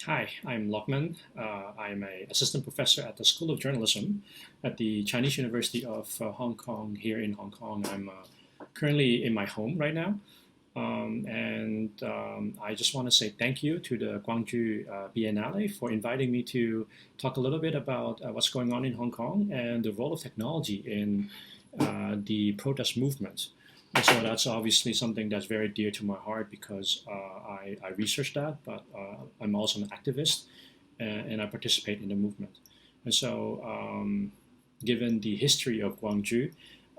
Hi, I'm Lokman. I'm an assistant professor at the School of Journalism at the Chinese University of Hong Kong here in Hong Kong. I'm currently in my home right now. And I just want to say thank you to the Gwangju Biennale for inviting me to talk a little bit about what's going on in Hong Kong and the role of technology in the protest movement. And so that's obviously something that's very dear to my heart because I research that, but I'm also an activist and I participate in the movement. And so, given the history of Gwangju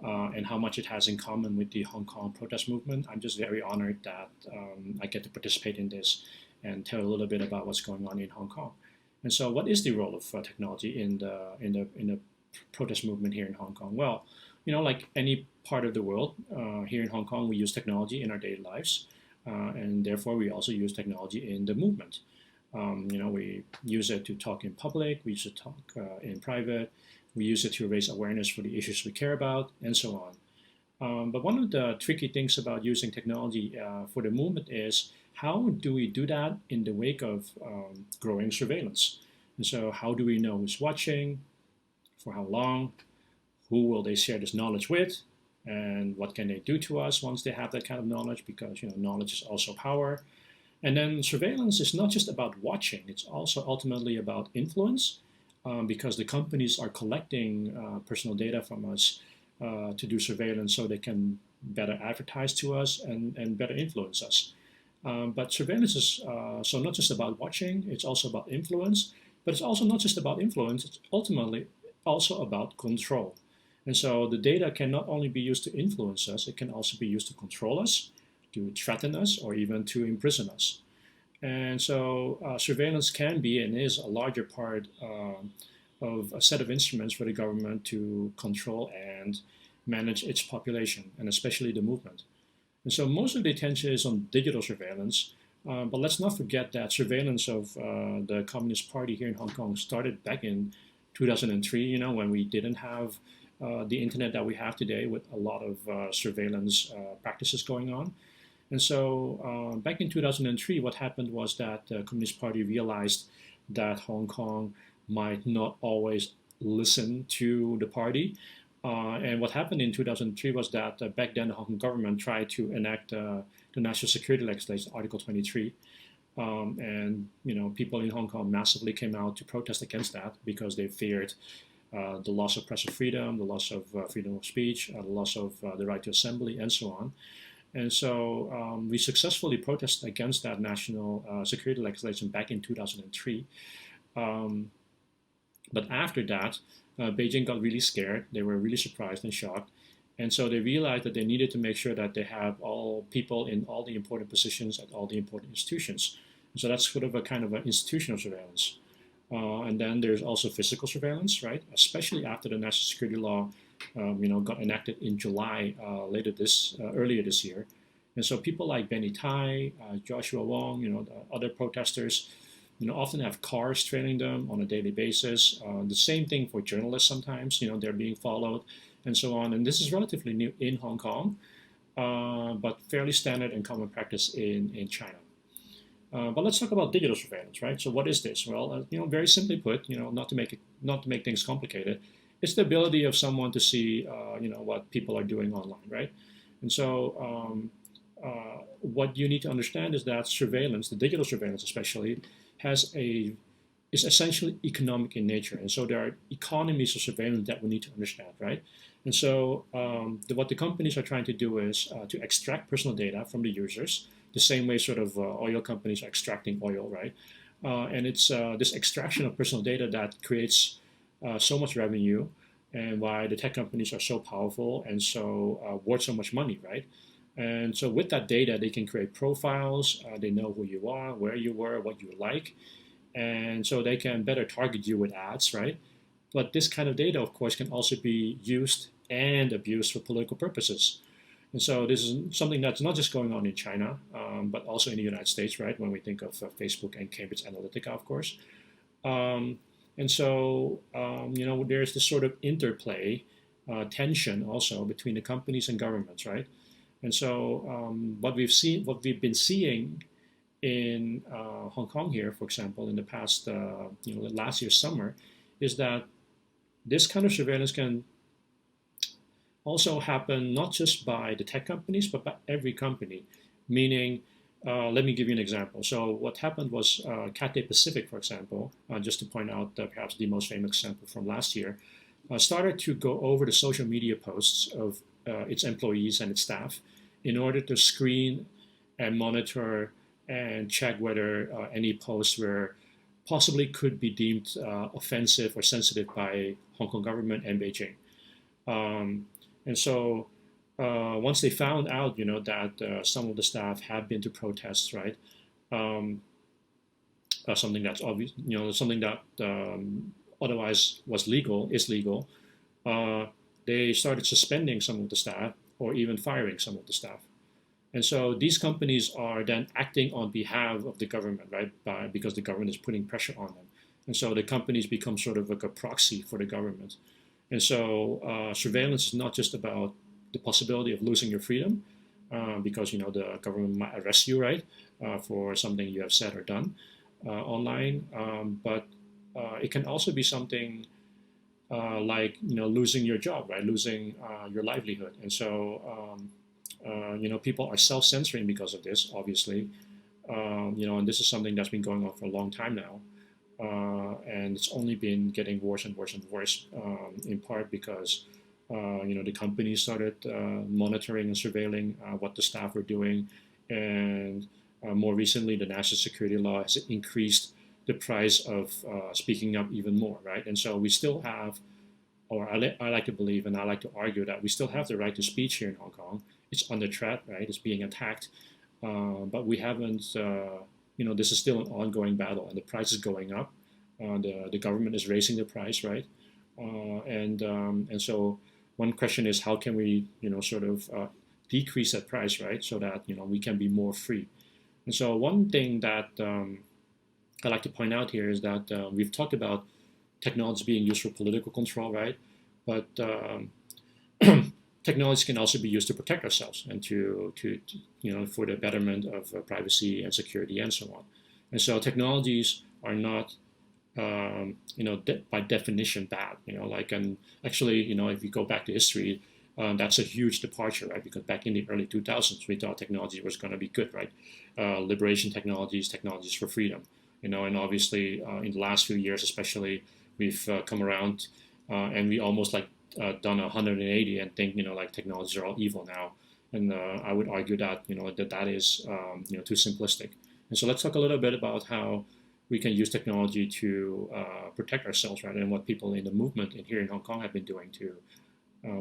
and how much it has in common with the Hong Kong protest movement, I'm just very honored that I get to participate in this and tell a little bit about what's going on in Hong Kong. And so, what is the role of technology in the protest movement here in Hong Kong? Well, like any part of the world, here in Hong Kong, we use technology in our daily lives, and therefore we also use technology in the movement. We use it to talk in public, we use it to talk in private, we use it to raise awareness for the issues we care about, and so on. But one of the tricky things about using technology for the movement is how do we do that in the wake of growing surveillance? And so, how do we know who's watching, for how long, who will they share this knowledge with, and what can they do to us once they have that kind of knowledge, because knowledge is also power. And then surveillance is not just about watching, it's also ultimately about influence, because the companies are collecting personal data from us to do surveillance so they can better advertise to us and better influence us. But surveillance is so not just about watching, it's also about influence, but it's also not just about influence, it's ultimately also about control. And so the data can not only be used to influence us, it can also be used to control us, to threaten us, or even to imprison us. And so surveillance can be and is a larger part of a set of instruments for the government to control and manage its population, and especially the movement. And so most of the attention is on digital surveillance, but let's not forget that surveillance of the Communist Party here in Hong Kong started back in 2003, when we didn't have the internet that we have today, with a lot of surveillance practices going on. And so back in 2003, what happened was that the Communist Party realized that Hong Kong might not always listen to the party. And what happened in 2003 was that back then the Hong Kong government tried to enact the national security legislation, Article 23. And people in Hong Kong massively came out to protest against that because they feared the loss of press freedom, the loss of freedom of speech, the loss of the right to assembly, and so on. And so we successfully protested against that national security legislation back in 2003. But after that, Beijing got really scared. They were really surprised and shocked. And so they realized that they needed to make sure that they have all people in all the important positions at all the important institutions. And so that's sort of a kind of an institutional surveillance. And then there's also physical surveillance, right? Especially after the national security law, got enacted in July earlier this year. And so people like Benny Tai, Joshua Wong, the other protesters, often have cars trailing them on a daily basis. The same thing for journalists sometimes, they're being followed and so on. And this is relatively new in Hong Kong, but fairly standard and common practice in China. But let's talk about digital surveillance, right? So what is this? Well, very simply put, not to make things complicated, it's the ability of someone to see, what people are doing online, right? And so what you need to understand is that surveillance, the digital surveillance especially, is essentially economic in nature, and so there are economies of surveillance that we need to understand, right? And so what the companies are trying to do is to extract personal data from the users, the same way sort of oil companies are extracting oil, right? And it's this extraction of personal data that creates so much revenue, and why the tech companies are so powerful and so worth so much money, right? And so with that data, they can create profiles. They know who you are, where you were, what you like, and so they can better target you with ads, right? But this kind of data, of course, can also be used and abused for political purposes. And so this is something that's not just going on in China, but also in the United States, right? When we think of Facebook and Cambridge Analytica, of course. And so, there's this sort of interplay, tension also between the companies and governments, right? And so what we've been seeing in Hong Kong here, for example, in the past, last year's summer, is that this kind of surveillance can also happen not just by the tech companies, but by every company. Meaning, let me give you an example. So what happened was Cathay Pacific, for example, just to point out perhaps the most famous example from last year, started to go over the social media posts of its employees and its staff in order to screen and monitor and check whether any posts were possibly could be deemed offensive or sensitive by Hong Kong government and Beijing. And so once they found out, that some of the staff had been to protests, right? Something that's obvious, something that otherwise is legal. They started suspending some of the staff or even firing some of the staff. And so these companies are then acting on behalf of the government, right? Because the government is putting pressure on them. And so the companies become sort of like a proxy for the government. And so surveillance is not just about the possibility of losing your freedom, because the government might arrest you, right, for something you have said or done online. But it can also be something like losing your job, right, losing your livelihood. And so people are self-censoring because of this, obviously. And this is something that's been going on for a long time now. And it's only been getting worse and worse and worse, in part because the companies started monitoring and surveilling what the staff were doing, and more recently, the national security law has increased the price of speaking up even more, right? And so we still have, or I like to believe, and I like to argue that we still have the right to speech here in Hong Kong. It's under threat, right? It's being attacked, but we haven't. This is still an ongoing battle, and the price is going up. The government is raising the price, right? And so one question is, how can we, sort of decrease that price, right, so that we can be more free. And so one thing that I like to point out here is that we've talked about technology being used for political control, right? But technology can also be used to protect ourselves and to for the betterment of privacy and security and so on. And so technologies are not by definition bad. And actually, if you go back to history, that's a huge departure, right? Because back in the early 2000s, we thought technology was going to be good, right? Liberation technologies for freedom, and obviously in the last few years, especially, we've come around and we almost done a 180 and think technologies are all evil now. And I would argue that that is too simplistic. And so let's talk a little bit about how we can use technology to protect ourselves, right? And what people in the movement here in Hong Kong have been doing to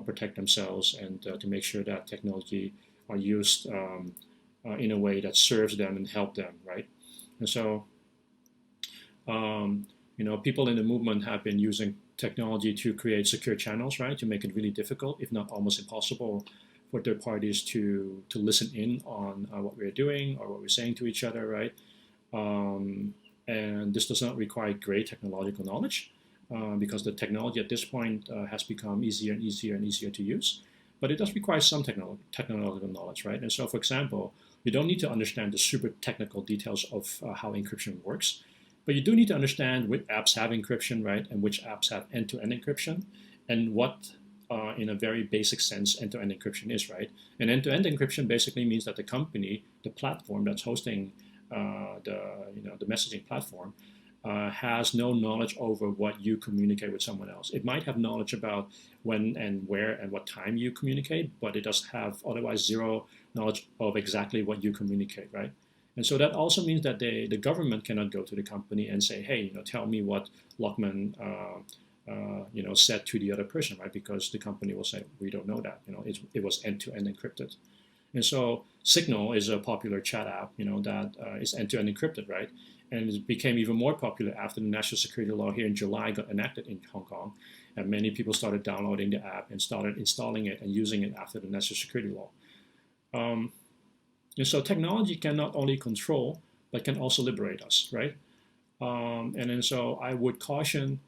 protect themselves and to make sure that technology are used in a way that serves them and help them, right? And so, people in the movement have been using technology to create secure channels, right? To make it really difficult, if not almost impossible, for third parties to listen in on what we're doing or what we're saying to each other, right? And this does not require great technological knowledge because the technology at this point has become easier and easier and easier to use. But it does require some technological knowledge, right? And so, for example, you don't need to understand the super technical details of how encryption works, but you do need to understand which apps have encryption, right? And which apps have end-to-end encryption, and what, in a very basic sense, end-to-end encryption is, right? And end-to-end encryption basically means that the company, the platform that's hosting the messaging platform has no knowledge over what you communicate with someone else. It might have knowledge about when and where and what time you communicate, but it does have otherwise zero knowledge of exactly what you communicate, right? And so that also means that the government cannot go to the company and say, hey, tell me what Lokman said to the other person, right? Because the company will say, we don't know that. It was end-to-end encrypted. And so Signal is a popular chat app, that is end-to-end encrypted, right? And it became even more popular after the national security law here in July got enacted in Hong Kong. And many people started downloading the app and started installing it and using it after the national security law. And so technology can not only control, but can also liberate us, right? And then so I would caution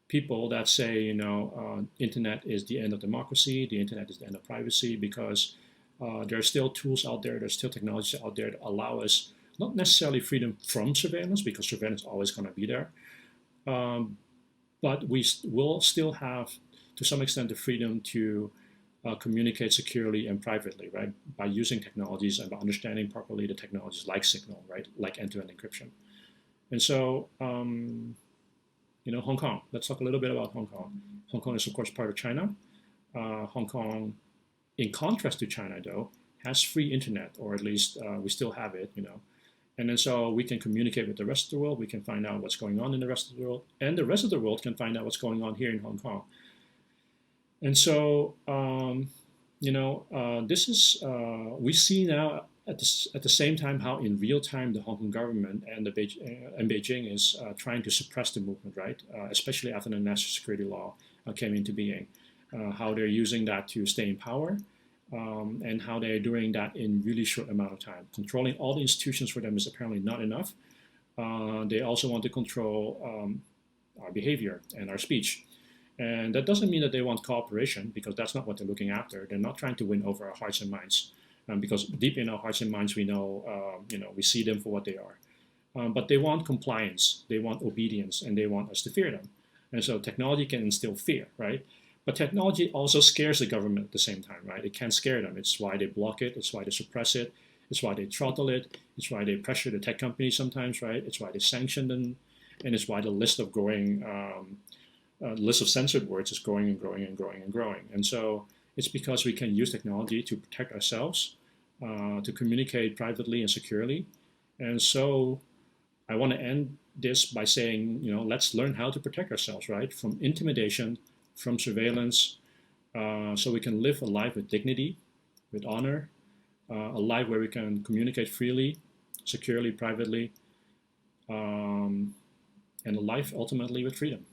people that say, internet is the end of democracy, the internet is the end of privacy, because There are still tools out there, there's still technologies out there that allow us not necessarily freedom from surveillance, because surveillance is always going to be there, but we will still have, to some extent, the freedom to communicate securely and privately, right? By using technologies and by understanding properly the technologies like Signal, right? Like end-to-end encryption. And so, Hong Kong. Let's talk a little bit about Hong Kong. Hong Kong is, of course, part of China. Hong Kong, in contrast to China, though, has free internet, or at least we still have it, And then so we can communicate with the rest of the world. We can find out what's going on in the rest of the world, and the rest of the world can find out what's going on here in Hong Kong. And so, this is we see now at the same time how in real time the Hong Kong government and Beijing is trying to suppress the movement, right? Especially after the national security law came into being, how they're using that to stay in power. And how they're doing that in really short amount of time. Controlling all the institutions for them is apparently not enough. They also want to control our behavior and our speech. And that doesn't mean that they want cooperation, because that's not what they're looking after. They're not trying to win over our hearts and minds, because deep in our hearts and minds we know, we see them for what they are. But they want compliance, they want obedience, and they want us to fear them. And so technology can instill fear, right? But technology also scares the government at the same time, right? It can scare them. It's why they block it. It's why they suppress it. It's why they throttle it. It's why they pressure the tech companies sometimes, right? It's why they sanction them. And it's why the list of censored words is growing and growing and growing and growing. And so it's because we can use technology to protect ourselves, to communicate privately and securely. And so I want to end this by saying, let's learn how to protect ourselves, right? From intimidation, from surveillance, so we can live a life with dignity, with honor, a life where we can communicate freely, securely, privately, and a life ultimately with freedom.